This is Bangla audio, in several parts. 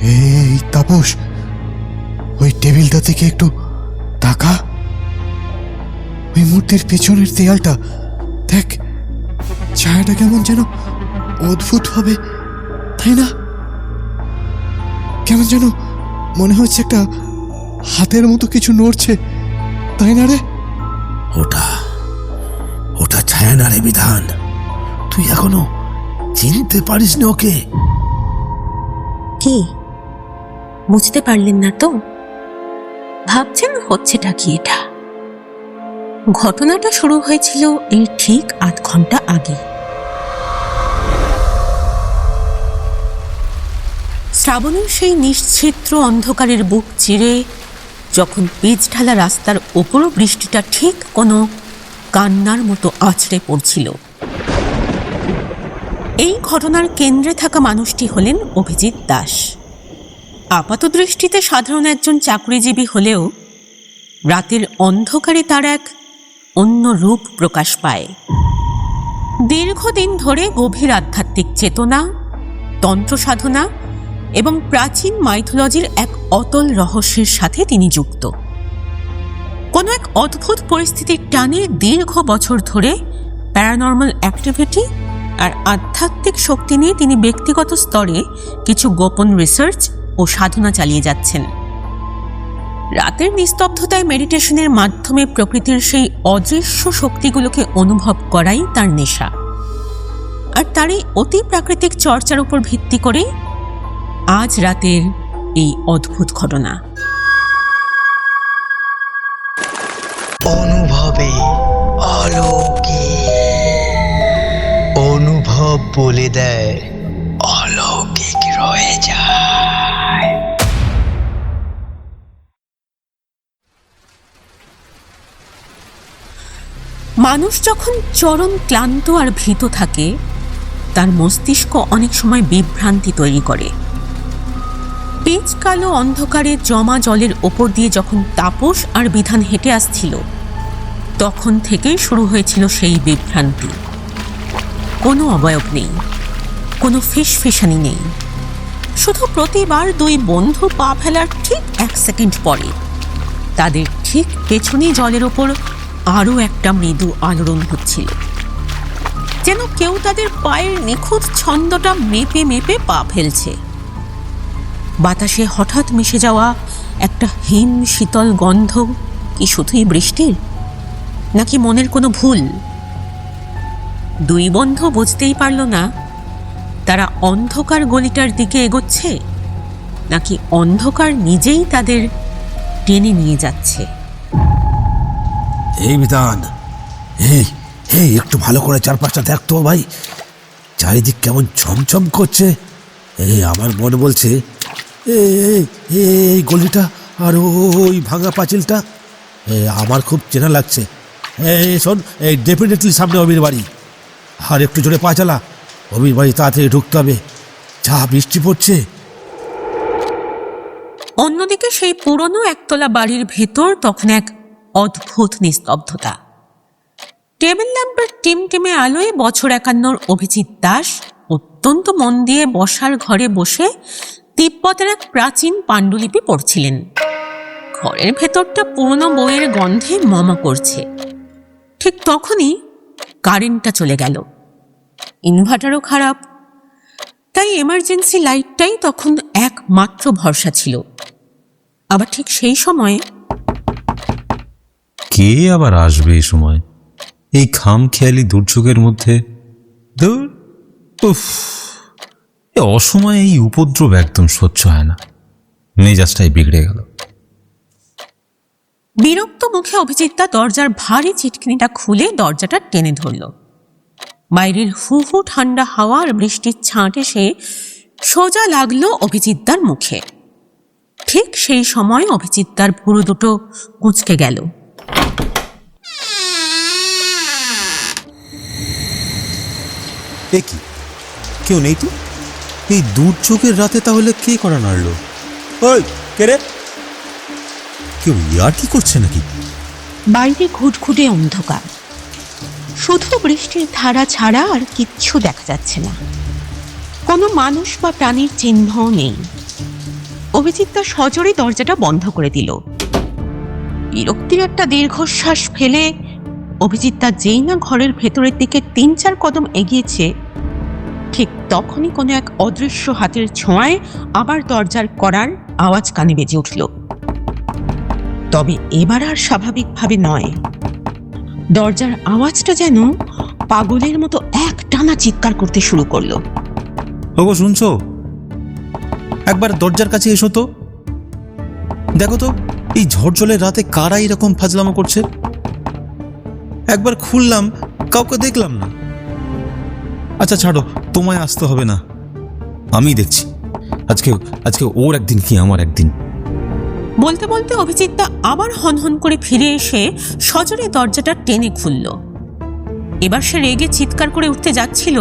এই তাপস, ওই টেবিলটা থেকে একটু তাকা। ওই মূর্তির পেছনের দেয়ালটা দেখ, ছায়াটা কেমন যেন অদ্ভুত হবে, তাই না? কেমন যেন মনে হচ্ছে একটা হাতের মতো কিছু নড়ছে, তাই না রে? ওটা ওটা ছায়া না রে বিধান, তুই এখনো চিনতে পারিস না ওকে? কি বুঝতে পারলেন না তো? ভাবছেন হচ্ছেটা কি এটা? ঘটনাটা শুরু হয়েছিল এই ঠিক ৮ ঘন্টা আগে। শ্রাবণের সেই নিশ্চিত্র অন্ধকারের বুক চিরে যখন পিচ ঢালা রাস্তার ওপরও বৃষ্টিটা ঠিক কোনো কান্নার মতো আছড়ে পড়ছিল। এই ঘটনার কেন্দ্রে থাকা মানুষটি হলেন অভিজিৎ দাস। আপাত দৃষ্টিতে সাধারণ একজন চাকরিজীবী হলেও রাতের অন্ধকারে তার এক অন্য রূপ প্রকাশ পায়। দীর্ঘদিন ধরে গভীর আধ্যাত্মিক চেতনা, তন্ত্র সাধনা এবং প্রাচীন মাইথোলজির এক অতল রহস্যের সাথে তিনি যুক্ত। কোনো এক অদ্ভুত পরিস্থিতির টানে দীর্ঘ বছর ধরে প্যারানর্মাল অ্যাক্টিভিটি আর আধ্যাত্মিক শক্তি নিয়ে তিনি ব্যক্তিগত স্তরে কিছু গোপন রিসার্চ ও সাধনা চালিয়ে যাচ্ছেন। রাতের নিস্তব্ধতায় মেডিটেশনের মাধ্যমে প্রকৃতির সেই অদৃশ্য শক্তিগুলোকে অনুভব করাই তার নেশা। আর তারই অতি প্রাকৃতিক চর্চার উপর ভিত্তি করে আজ রাতের এই অদ্ভুত ঘটনা। অনুভবে অলৌকিক, অনুভব বলে দেয় অলৌকিক রয়ে যায়। মানুষ যখন চরম ক্লান্ত আর ভীত থাকে, তার মস্তিষ্ক অনেক সময় বিভ্রান্তি তৈরি করে। পেচ কালো অন্ধকারে জমা জলের ওপর দিয়ে যখন তাপস আর বিধান হেঁটে আসছিল, তখন থেকেই শুরু হয়েছিল সেই বিভ্রান্তি। কোনো অবয়ব নেই, কোনো ফিসফিসানি নেই, শুধু প্রতিবার দুই বন্ধু পা ফেলার ঠিক 1 সেকেন্ড পরে তাদের ঠিক পেছনে জলের ওপর আরও একটা মৃদু আলোড়ন হচ্ছিল, যেন কেউ তাদের পায়ের নিখুঁত ছন্দটা মেপে মেপে পা ফেলছে। বাতাসে হঠাৎ মিশে যাওয়া একটা হিম শীতল গন্ধ কি শুধুই বৃষ্টির, নাকি মনের কোনো ভুল? দুই বন্ধু বুঝতেই পারল না তারা অন্ধকার গলিটার দিকে এগোচ্ছে, নাকি অন্ধকার নিজেই তাদের টেনে নিয়ে যাচ্ছে। এই বিধান, এই এই একটু ভালো করে চারপাশটা দেখ তো ভাই, চারিদিক কেমন ছমছম করছে। এই আমার মন বলছে এই গলিটা আর ওই ভাঙা পাঁচিলটা আমার খুব চেনা লাগছে। এই শোন, এই ডেফিনেটলি সামনে অমির বাড়ি। আর একটু জোরে পা চালা, অমির বাড়ি তাড়াতাড়ি ঢুকতে হবে, যা বৃষ্টি পড়ছে। অন্যদিকে সেই পুরনো একতলা বাড়ির ভেতর তখন এক অদ্ভুত নিস্তব্ধতা। টেবিল ল্যাম্পের টিমটিমে আলোয় বছর 51 অভিজিৎ দাস অত্যন্ত মন দিয়ে বসার ঘরে বসে তিব্বতের এক প্রাচীন পাণ্ডুলিপি পড়ছিলেন। ঘরের ভেতরটা পুরনো বইয়ের গন্ধে মমা করছে। ঠিক তখনই কারেন্টটা চলে গেল। ইনভার্টারও খারাপ, তাই এমার্জেন্সি লাইটটাই তখন একমাত্র ভরসা ছিল। আবার ঠিক সেই সময়ে কে আবার আসবে এই সময়, এই খামখেয়ালি দুর্যোগের মধ্যে? দূর, উফ, অসময়ে এই উপদ্রব একদম সহ্য হয় না, মেজাজটাই বিগড়ে গেল। বিরক্ত মুখে অভিজিৎদা দরজার ভারী চিটকিনিটা খুলে দরজাটা টেনে ধরল। বাইরের হু হু ঠান্ডা হাওয়া আর বৃষ্টির ছাঁট এসে সোজা লাগলো অভিজিৎদার মুখে। ঠিক সেই সময় অভিজিৎদার ভুরু দুটো কুঁচকে গেল। এ কি, কেউ নেই তো? এই দুর্যোগের রাতে তাহলে কে করা নাড়ল? ওই কে রে? কেউ ইয়ার কি করছে নাকি? বাইরে ঘুটঘুটে অন্ধকার, শুধু বৃষ্টির ধারা ছাড়া আর কিচ্ছু দেখা যাচ্ছে না। কোনো মানুষ বা প্রাণীর চিহ্নও নেই। অভিজিৎ তার সজোরে দরজাটা বন্ধ করে দিল। বিরক্তির একটা দীর্ঘশ্বাস ফেলে অভিজিৎ তা যেই না ঘরের ভেতরের দিকে 3-4 কদম এগিয়েছে, ঠিক তখনই কোনো এক অদৃশ্য হাতের ছোঁয়ায় আবার দরজার কড়ার আওয়াজ কানে বেজে উঠল। তবে এবার আর স্বাভাবিকভাবে নয়, দরজার আওয়াজটা যেন পাগলের মতো এক টানা চিৎকার করতে শুরু করলো। ওগো শুনছো? একবার দরজার কাছে এসো তো, দেখো তো এই ঝড়জলের রাতে কারা এরকম ফাজলামো করছে। একবার খুললাম, কাউকে দেখলাম না। আচ্ছা ছাড়ো, তোমায় আসতে হবে না, আমি দেখছি। আজকে ওর একদিন কি আমার একদিন। বলতে বলতে অভিজিৎটা আবার হনহন করে ফিরে এসে সজোরে দরজাটা টেনে খুলল। এবার সে রেগে চিৎকার করে উঠতে যাচ্ছিল,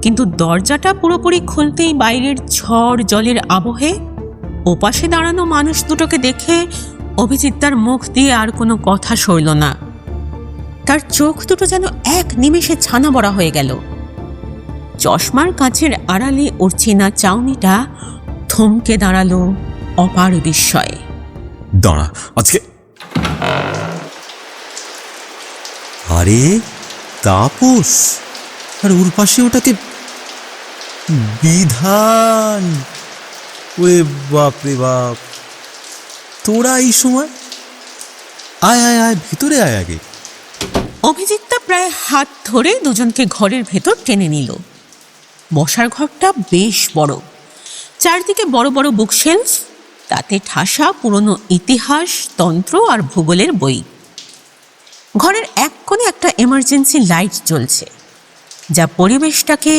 কিন্তু দরজাটা পুরোপুরি খুলতেই বাইরের ঝড় জলের আবহে ওপাশে দাঁড়ানো মানুষ দুটোকে দেখে অভিজিৎ তার মুখ দিয়ে আর কোনো কথা সরল না। তার চোখ দুটো যেন এক নিমেষে ছানা বড়া হয়ে গেল। চশমার কাঁচের আড়ালে ওর চেনা চাউনিটা থমকে দাঁড়ালো অপার বিস্ময়ে। দাঁড়া আজকে। আরে তাপস, আর ওর পাশে ওটাকে বিধান। ওরে বাপ রে বাপ, তোরা এই সময়? আয় আয় আয়, ভিতরে আয় আগে। অভিজিৎটা প্রায় হাত ধরে দুজনকে ঘরের ভেতর টেনে নিল। বসার ঘরটা বেশ বড়, চারদিকে বড় বড় বুকশেলফ, তাতে ঠাসা পুরনো ইতিহাস, তন্ত্র আর ভূগোলের বই। ঘরের এক কোণে একটা এমার্জেন্সি লাইট জ্বলছে, যা পরিবেশটাকে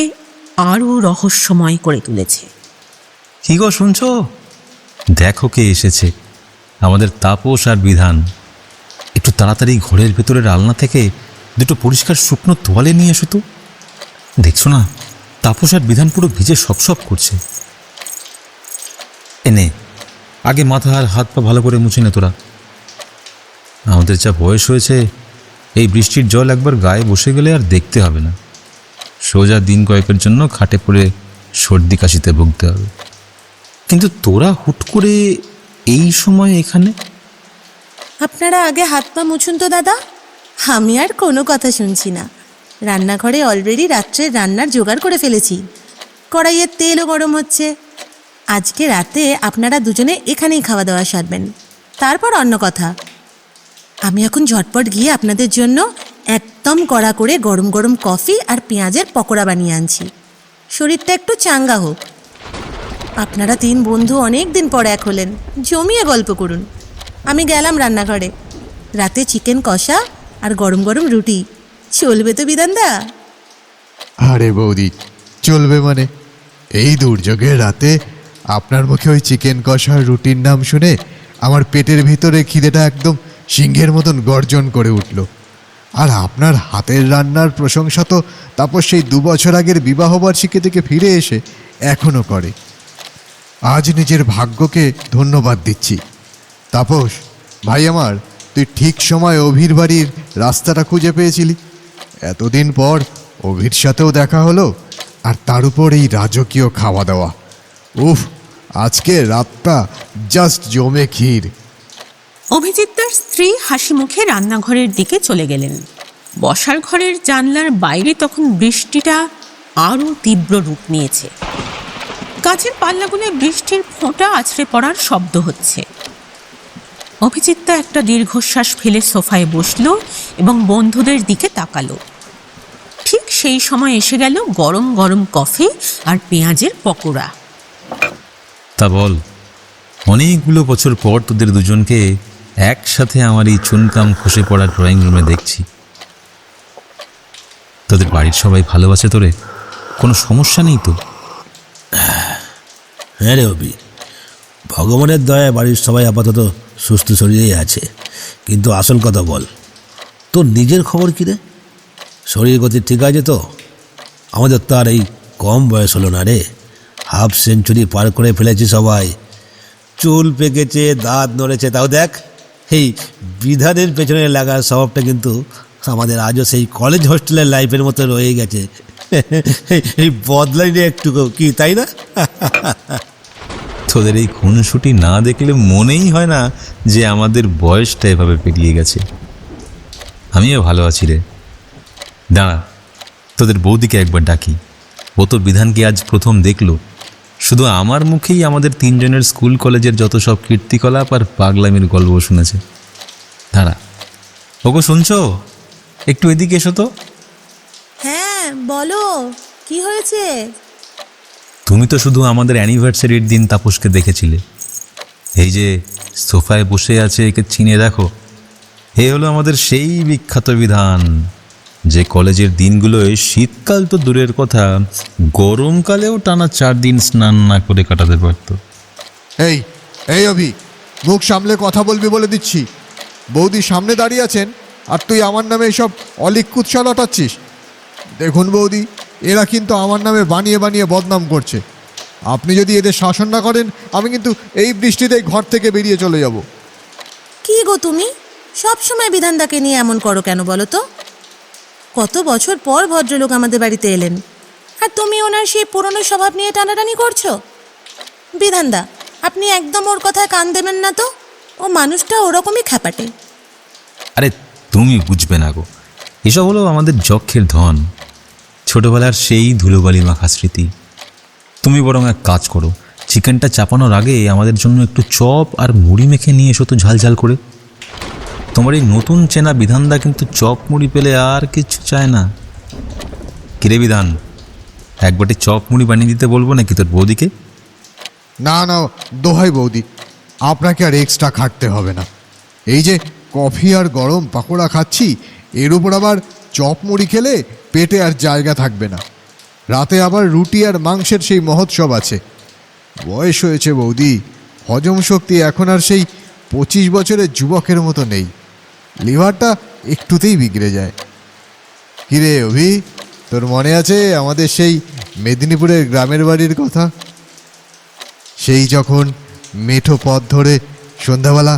আরও রহস্যময় করে তুলেছে। কি গো শুনছো? দেখো কে এসেছে, আমাদের তাপস আর বিধান। একটু তাড়াতাড়ি ঘরের ভেতরের আলনা থেকে দুটো পরিষ্কার শুকনো তোয়ালে নিয়ে এসো তো। দেখছো না, তাপস আর বিধান পুরো ভিজে সপসপ করছে। এনে আগে মাথা আর হাত পা ভালো করে মুছে নে তোরা। আমাদের যা বয়স হয়েছে, এই বৃষ্টির জল একবার গায়ে বসে গেলে আর দেখতে হবে না। সোজা দিন কয়েকের জন্য খাটে পড়ে সর্দি কাশিতে ভুগতে হবে। কিন্তু তোরা হুট করে এই সময় এখানে? আপনারা আগে হাত পা মুছুন তো দাদা, আমি আর কোনো কথা শুনছি না। রান্নাঘরে অলরেডি রাত্রের রান্নার জোগাড় করে ফেলেছি, কড়াইয়ের তেলও গরম হচ্ছে। আজকে রাতে আপনারা দুজনে এখানেই খাওয়া দাওয়া সারবেন, তারপর অন্য কথা। আমি এখন ঝটপট গিয়ে আপনাদের জন্য একদম কড়া করে গরম গরম কফি আর পেঁয়াজের পকোড়া বানিয়ে আনছি, শরীরটা একটু চাঙ্গা হোক। আপনারা 3 বন্ধু অনেক দিন পর এক হলেন, জমিয়ে গল্প করুন। আমি গেলাম রান্নাঘরে। রাতে চিকেন কষা আর গরম গরম রুটি চলবে তো বিধানদা? আরে বৌদি, চলবে মানে? এই দুর্যোগের রাতে আপনার মুখে ওই চিকেন কষার রুটির নাম শুনে আমার পেটের ভিতরে খিদেটা একদম সিংহের মতন গর্জন করে উঠল। আর আপনার হাতের রান্নার প্রশংসা তো তারপর সেই 2 বছর আগের বিবাহবার্ষিকী থেকে ফিরে এসে এখনও করে। আজ নিজের ভাগ্যকে ধন্যবাদ দিচ্ছি। তাপস ভাই আমার, তুই ঠিক সময় অভির বাড়ির রাস্তাটা খুঁজে পেয়েছিলি। এতদিন পর অভির সাথেও দেখা হলো, আর তার উপর এই রাজকীয় খাওয়া দাওয়া। উফ, আজকে রাতটা জাস্ট জমে ক্ষীর। অভিজিৎ তার স্ত্রী হাসি মুখে রান্নাঘরের দিকে চলে গেলেন। বসার ঘরের জানলার বাইরে তখন বৃষ্টিটা আরও তীব্র রূপ নিয়েছে। গাছের পাল্লাগুলো বৃষ্টির ফোঁটা আছড়ে পড়ার শব্দ হচ্ছে। অভিজিৎ একটা দীর্ঘশ্বাস ফেলে সোফায় বসলো এবং বন্ধুদের দিকে তাকালো। ঠিক সেই সময় এসে গেল গরম গরম কফি আর পেঁয়াজের পকোড়া। তা বল, অনেকগুলো বছর পর তোদের দুজনকে একসাথে আমার এই চুনকাম খসে পড়া ড্রয়িং রুমে দেখছি। তোদের বাড়ির সবাই ভালো আছে তোরে? কোনো সমস্যা নেই তো? হ্যাঁ রে অভি, ভগবানের দয়ায় বাড়ির সবাই আপাতত সুস্থ শরীরেই আছে। কিন্তু আসল কথা বল, তোর নিজের খবর কী রে? শরীর গতি ঠিক আছে তো? আমাদের তো আর এই কম বয়স হলো না রে, 1/2 সেঞ্চুরি পার করে ফেলেছি সবাই। চুল পেকেছে, দাঁত নড়েছে, তাও দেখ এই বিধানের পেছনে লাগার স্বভাবটা কিন্তু আমাদের আজও সেই কলেজ হোস্টেলের লাইফের মতো রয়ে গেছে। এই বদলাইনি একটুকু, কি তাই না? তোদের এই খুনসুটি না দেখলে মনেই হয় না যে আমাদের বয়সটা এভাবে পেরিয়ে গেছে। আমিও ভালো আছি রে। দাঁড়া, তোদের বৌদিকে একবার ডাকি। ও তো বিধানকে আজ প্রথম দেখলো। শুধু আমার মুখেই আমাদের তিনজনের স্কুল কলেজের যত সব কীর্তিকলাপ আর পাগলামির গল্প শুনেছে। দাঁড়া, ওগো শুনছো? একটু এদিকে এসো তো। হ্যাঁ বলো, কি হয়েছে? তুমি তো শুধু আমাদের অ্যানিভার্সারির দিন তাপসকে দেখেছিলে। এই যে সোফায় বসে আছে, একে চিনে দেখো। এ হলো আমাদের সেই বিখ্যাত বিধান, যে কলেজের দিনগুলোয় শীতকাল তো দূরের কথা, গরমকালেও টানা 4 দিন স্নান না করে কাটাতে পারত। এই এই অভি, মুখ সামলে কথা বলবি বলে দিচ্ছি। বৌদি সামনে দাঁড়িয়ে আছেন আর তুই আমার নামে এইসব অলিকুৎসা লটাচ্ছিস। দেখুন বৌদি, এরা কিন্তু আমার নামে বানিয়ে বানিয়ে বদনাম করছে। আপনি যদি এদের শাসন না করেন, আমি কিন্তু এই বৃষ্টিতেই ঘর থেকে বেরিয়ে চলে যাব। কি গো তুমি সব সময় বিধানদাকে নিয়ে এমন করো কেন বলো তো? কত বছর পর ভদ্রলোক আমাদের বাড়িতে এলেন, আর তুমি ওনার সেই পুরনো স্বভাব নিয়ে টানাটানি করছো। বিধানদা, আপনি একদম ওর কথায় কান দেবেন না তো। ও মানুষটা ওরকমই খ্যাপাটে। আরে তুমি বুঝবে না গো, এসব হলো আমাদের যক্ষের ধন, ছোটবেলার সেই ধুলোবালি মাখা স্মৃতি। তুমি বরং এক কাজ করো, চিকেনটা চাপানোর আগে আমাদের জন্য একটু চপ আর মুড়ি মেখে নিয়ে এসো তো, ঝাল ঝাল করে। তোমার এই নতুন চেনা বিধানদা কিন্তু চপ মুড়ি পেলে আর কিছু চায় না। কিরে বিধান, এক বাটি চপ মুড়ি বানিয়ে দিতে বলবো নাকি তোর বৌদিকে? না না, দোহাই বৌদি, আপনাকে আর এক্সট্রা খাটতে হবে না। এই যে কফি আর গরম পাকোড়া খাচ্ছি, এর উপর আবার চপ মুড়ি খেলে পেটে আর জায়গা থাকবে না। রাতে আবার রুটি আর মাংসের সেই মহোৎসব আছে। বয়স হয়েছে বৌদি, হজম শক্তি এখন আর সেই 25 বছরের যুবকের মতো নেই। লিভারটা একটুতেই বিগড়ে যায়। কিরে অভি, তোর মনে আছে আমাদের সেই মেদিনীপুরের গ্রামের বাড়ির কথা? সেই যখন মেঠো পথ ধরে সন্ধ্যাবেলা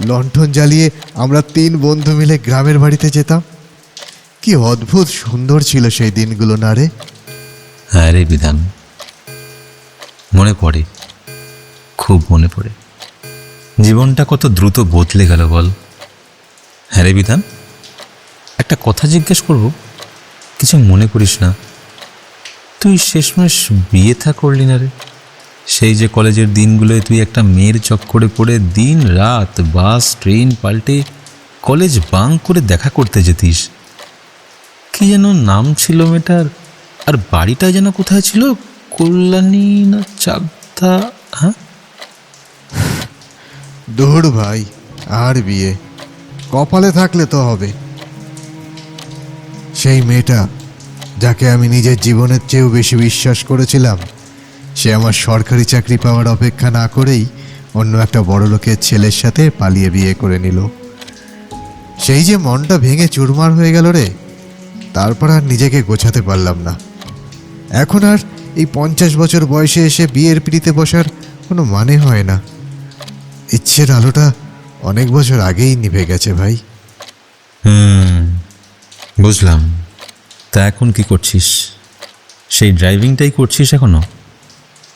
লণ্ঠন জ্বালিয়ে আমরা 3 বন্ধু মিলে গ্রামের বাড়িতে যেতাম। কি অদ্ভুত সুন্দর ছিল সেই দিনগুলো না রে? হ্যাঁ রে বিধান, মনে পড়ে, খুব মনে পড়ে। জীবনটা কত দ্রুত বদলে গেল বল। হ্যাঁ রে বিধান, একটা কথা জিজ্ঞেস করব, কিছু মনে করিস না? তুই শেষমেশ বিয়ে থা করলি না রে? সেই যে কলেজের দিনগুলোয় তুই একটা মেয়ের চক্করে পড়ে দিন রাত বাস ট্রেন পাল্টে কলেজ বাঙ্ক করে দেখা করতে যেতিস। কি যেন নাম ছিল মেয়েটার, আর বাড়িটা যেন কোথায় ছিল, কল্যাণী না চাকদা? হ্যাঁ, দূর ভাই, আর বিয়ে কপালে থাকলে তো হবে। সেই মেয়েটা যাকে আমি নিজের জীবনের চেয়েও বেশি বিশ্বাস করেছিলাম, সে আমার সরকারি চাকরি পাওয়ার অপেক্ষা না করেই অন্য একটা বড় লোকের ছেলের সাথে পালিয়ে বিয়ে করে নিল। সেই যে মনটা ভেঙে চুরমার হয়ে গেল রে, তারপর আর নিজেকে গোছাতে পারলাম না। এখন আর এই 50 বছর বয়সে এসে বিয়ের পিড়িতে বসার কোনো মানে হয় না। ইচ্ছের আলোটা অনেক বছর আগেই নিভে গেছে ভাই। বুঝলাম। তা এখন কি করছিস? সেই ড্রাইভিংটাই করছিস এখনো?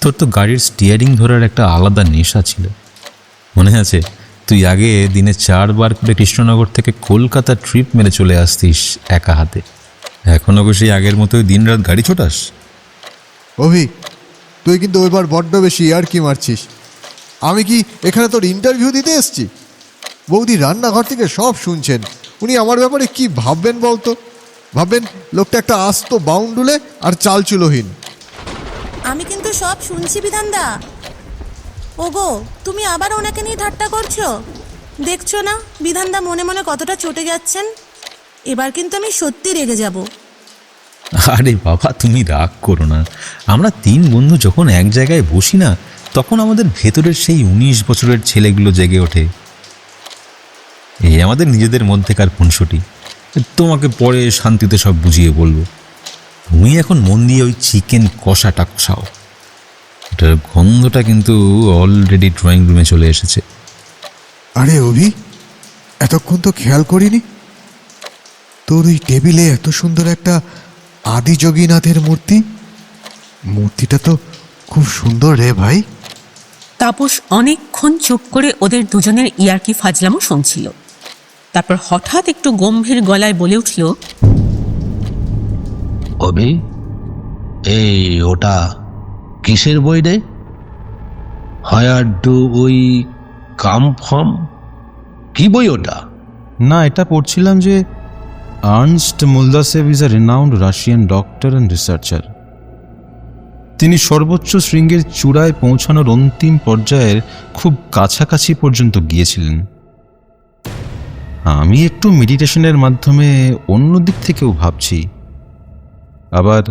তোর তো গাড়ির স্টিয়ারিং ধরার একটা আলাদা নেশা ছিল, মনে আছে? তুই আগে দিনে 4 বার করে কৃষ্ণনগর থেকে কলকাতা ট্রিপ মেরে চলে আসতিস একা হাতে। এখনও কি সেই আগের মতোই দিন রাত গাড়ি ছোটাস? অভি, তুই কিন্তু ওইবার বড্ড বেশি আর কি মারছিস। আমি কি এখানে তোর ইন্টারভিউ দিতে এসছি? বৌদি রান্নাঘর থেকে সব শুনছেন। উনি আমার ব্যাপারে কি ভাববেন বলতো? ভাববেন লোকটা একটা আস্ত বাউন্ডুলে আর চালচুলোহীন। আমি কিন্তু সব শুনছি বিধানদা। ওগো, তুমি আবার ওনাকে নিয়ে ঠাট্টা করছো? দেখছো না বিধানদা মনে মনে কতটা চটে যাচ্ছেন? এবার কিন্তু আমি সত্যি রেগে যাব। আরে বাবা, তুমি রাগ করো না। আমরা 3 বন্ধু যখন এক জায়গায় বসি না, তখন আমাদের ভেতরের সেই 19 বছরের ছেলেগুলো জেগে ওঠে। এই আমাদের নিজেদের মধ্যেকার খুনসুটি। তোমাকে পরে শান্তিতে সব বুঝিয়ে বলবো। তুমি এখন মন দিয়ে ওই চিকেন কষাটা কষাও। এটার গন্ধটা কিন্তু অলরেডি ড্রয়িং রুমে চলে এসেছে। আরে অভি, এতক্ষণ তো খেয়াল করিনি। তোর ওই টেবিলে এত সুন্দর একটা আদি যোগীনাথের মূর্তি। মূর্তিটা তো খুব সুন্দর রে ভাই। তাপস অনেকক্ষণ চুপ করে ওদের দুজনের ইয়ার্কি ফাজলামো শুনছিল। তারপর হঠাৎ একটু গম্ভীর গলায় বলে উঠল, অভি, এই ওটা কিসের বই রে? Where do we come from? কি বই ওটা? না, এটা পড়ছিলাম যে Ernst Muldashev is a renowned Russian doctor and researcher. তিনি সর্বোচ্চ শৃঙ্গের চূড়ায় পৌঁছানোর অন্তিম পর্যায়ের খুব কাছাকাছি পর্যন্ত গিয়েছিলেন। আমি একটু মেডিটেশনের মাধ্যমে অন্য দিক থেকেও ভাবছি, আবার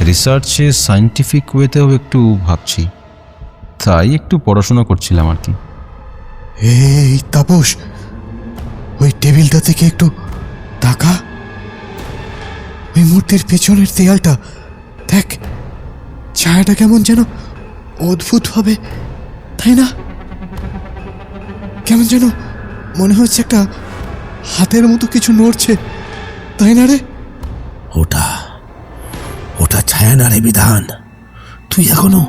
রিসার্চে সায়েন্টিফিক ওয়েতেও একটু ভাবছি, তাই একটু পড়াশোনা করছিলাম আর কি। এই তাপস, ওই টেবিলটা থেকে একটু তাকা। ওই মূর্তির পেছনের দেয়ালটা দেখ, ছায়াটা কেমন যেন অদ্ভুত হবে, তাই না? কেমন যেন মনে হচ্ছে একটা হাতের মতো কিছু নড়ছে, তাই না রে? ওটা ওটা ছায়া না রে বিধান, তুই এখনো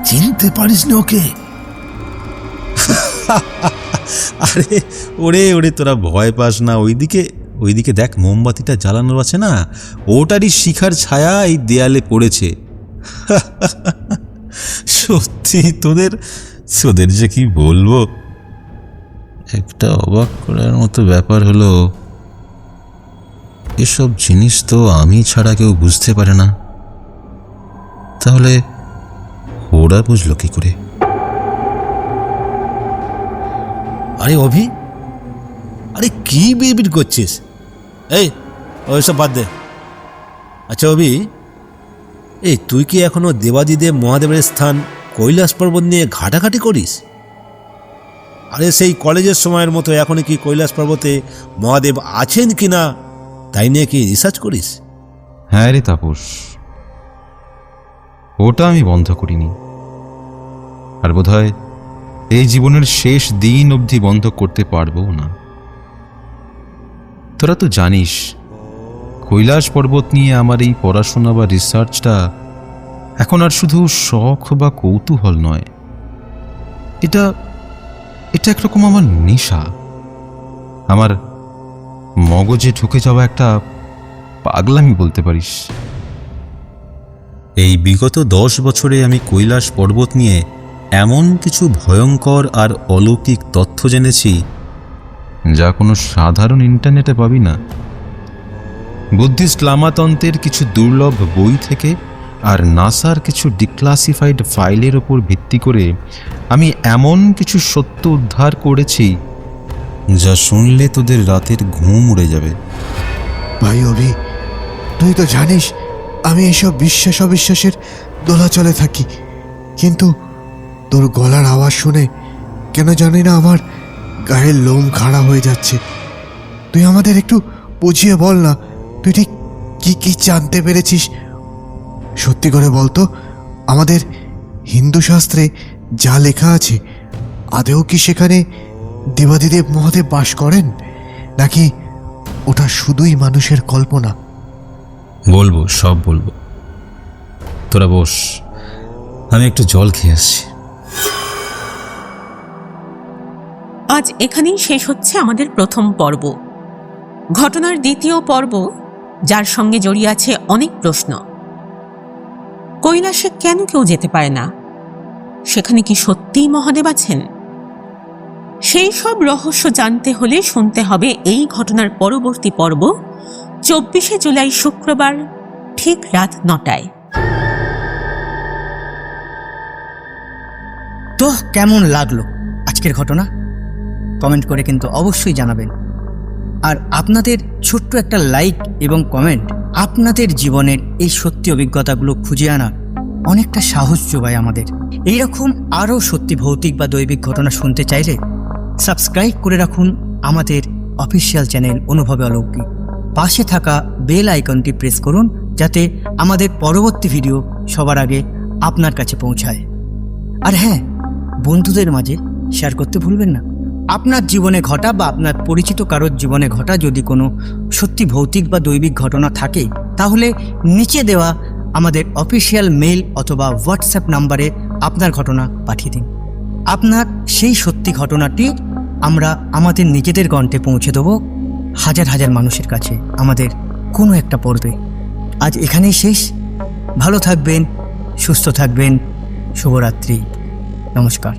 চিনতে পারিস না ওকে? আরে ওরে ওরে, তোরা ভয় পাস না। ওইদিকে দেখ, মোমবাতিটা জ্বালানো আছে না, ওটারই শিখার ছায়া এই দেয়ালে পড়েছে। সত্যি তোদের যে কি বলবো, একটা অবাক করার মতো ব্যাপার হলো, এসব জিনিস তো আমি ছাড়া কেউ বুঝতে পারে না, তাহলে ওরা বুঝলো কি করে? আরে অভি, আরে কি বিড়বিড় করছিস? এই ওইসব বাদ দে। আচ্ছা অভি, এই তুই কি এখনো দেবাদিদেব মহাদেবের স্থান কৈলাস পর্বত নিয়ে ঘাটাঘাটি করিস? আরে সেই কলেজের সময়ের মতো এখনই কি কৈলাস পর্বতে মহাদেব আছেন কিনা তাই নিয়ে কি রিসার্চ করিস? হ্যাঁ রে তাপস, ওটা আমি বন্ধ করিনি, আর বোধহয় এই জীবনের শেষ দিন অবধি বন্ধ করতে পারবো না। তোরা তো জানিস, কৈলাস পর্বত নিয়ে আমার এই পড়াশোনা বা রিসার্চটা এখন আর শুধু শখ বা কৌতূহল নয়, এটা একরকম আমার নেশা, আমার মগজে ঢুকে যাওয়া একটা পাগলামি বলতে পারিস। এই বিগত 10 বছরে আমি কৈলাস পর্বত নিয়ে এমন কিছু ভয়ঙ্কর আর অলৌকিক তথ্য জেনেছি যা কোনো সাধারণ ইন্টারনেটে পাবি না। বুদ্ধিস্ট লামাতন্ত্রের কিছু দুর্লভ বই থেকে আর নাসার কিছু ডিক্লাসিফাইড ফাইলের ওপর ভিত্তি করে আমি এমন কিছু সত্য উদ্ধার করেছি যা শুনলে তোদের রাতের ঘুম উড়ে যাবে। ভাই অভি, তুই তো জানিস আমি এসব বিশ্বাস অবিশ্বাসের দোলাচলে থাকি, কিন্তু তোর গলার আওয়াজ শুনে কেন জানি না আমার গায়ের লোম খাড়া হয়ে যাচ্ছে। তুই আমাদের একটু বুঝিয়ে বল না, তুই ঠিক কি কি জানতে পেরেছিস? সত্যি করে বলতো, আমাদের হিন্দু শাস্ত্রে যা লেখা আছে আদেও কি সেখানে দেবাদিদেব মহাদেব বাস করেন, নাকি ওটা শুধুই মানুষের কল্পনা? বলবো, সব বলবো। তোরা বস, আমি একটু জল খেয়ে আসছি। আজ এখানেই শেষ হচ্ছে আমাদের প্রথম পর্ব। ঘটনার দ্বিতীয় পর্ব, যার সঙ্গে জড়িয়ে আছে অনেক প্রশ্ন। কৈলাসে কেন কেউ যেতে পারে না? সেখানে কি সত্যিই মহাদেব আছেন? সেই সব রহস্য জানতে হলে শুনতে হবে এই ঘটনার পরবর্তী পর্ব 24শে জুলাই শুক্রবার ঠিক রাত 9টায়। তো কেমন লাগলো আজকের ঘটনা? কমেন্ট করে কিন্তু অবশ্যই জানাবেন। আর আপনাদের ছোট্ট একটা লাইক এবং কমেন্ট আপনাদের জীবনের এই সত্যি অভিজ্ঞতাগুলো খুঁজে আনা অনেকটা সাহস যোগায় আমাদের। এইরকম আরও সত্যি ভৌতিক বা দৈবিক ঘটনা শুনতে চাইলে সাবস্ক্রাইব করে রাখুন আমাদের অফিসিয়াল চ্যানেল অনুভবে অলৌকিক। পাশে থাকা বেল আইকনটি প্রেস করুন যাতে আমাদের পরবর্তী ভিডিও সবার আগে আপনার কাছে পৌঁছায়। আর হ্যাঁ, বন্ধুদের মাঝে শেয়ার করতে ভুলবেন না। আপনার জীবনে ঘটা বা আপনার পরিচিত কারোর জীবনে ঘটা যদি কোনো সত্যি ভৌতিক বা দৈবিক ঘটনা থাকে, তাহলে নিচে দেওয়া আমাদের অফিসিয়াল মেল অথবা হোয়াটসঅ্যাপ নাম্বারে আপনার ঘটনা পাঠিয়ে দিন। আপনার সেই সত্যি ঘটনাটি আমরা আমাদের নিজেদের কণ্ঠে পৌঁছে দেবো হাজার হাজার মানুষের কাছে আমাদের কোনো একটা পর্বে। আজ এখানেই শেষ। ভালো থাকবেন, সুস্থ থাকবেন। শুভরাত্রি। নমস্কার।